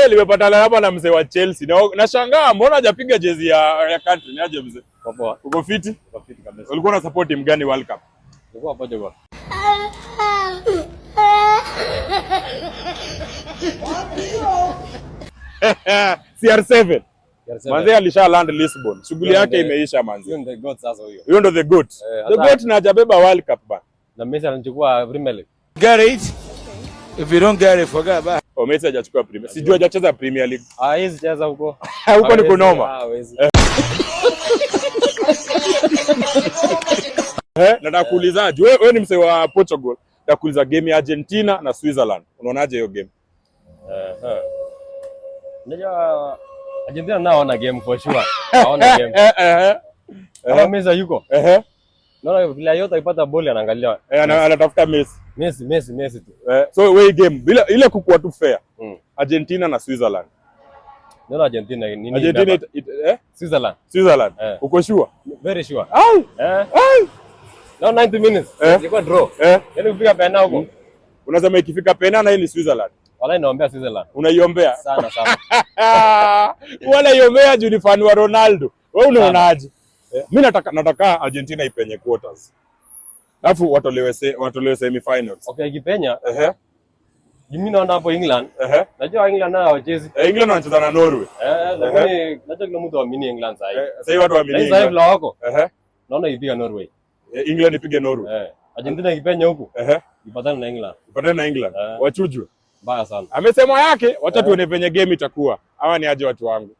limepatana hapa na mzee wa Chelsea. Nashangaa mbona hajapiga jezi ya country ni aje mzee? Poa. Uko fiti? Uko fiti kabisa. Ulikuwa na support team gani World Cup? Ulikuwa Portugal. CR7. Manze alisha land Lisbon. Shughuli yake imeisha manze. Hiyo ndio the goat sasa huyo. Hiyo ndio the goat. The goat na hajabeba World Cup ba. Na Messi anachukua Premier League. Get it? If you don't get it, forget about it. Oh, Messi hajachukua Premier. Sijui hajacheza Premier League. Hizi cheza huko. Huko ni kunoma. Nataka kuulizaje? Wewe ni msee wa Portugal. Nataka kuuliza game ya Argentina na Switzerland. Unaonaje hiyo game? Unajua Argentina nao wana game for sure. Hawana game. Kama Messi yuko. Naona bila yote ipata boli anaangalia. Anatafuta Messi. Messi tu. So wewe game bila ile kukua tu fair. Argentina na Switzerland. Naona Argentina nini? Argentina Switzerland. Uko sure? Very sure. Ai. No 90 minutes. Ilikuwa draw. Yaani kufika pena huko. Unasema ikifika pena na hii ni Switzerland. Wala inaombea Switzerland. Unaiombea? Sana. Wala iombea juu ni fan wa Ronaldo. Wewe unaonaje? Mimi nataka Argentina ipenye quarters. Alafu watolewe semi-finals. Okay, ikipenya. Mimi naona hapo England. Najua England nao hawachezi. England wanacheza na Norway. Lakini najua kila mtu waamini England sasa hivi. Sasa watu waamini England. Sasa hivi la wako. Naona ipiga Norway. England ipige Norway. Argentina ikipenya huku. Ipatane na England. Wachujwe. Mbaya sana. Amesema yake, wacha tuone venye game itakuwa. Hawa ni aje watu wangu.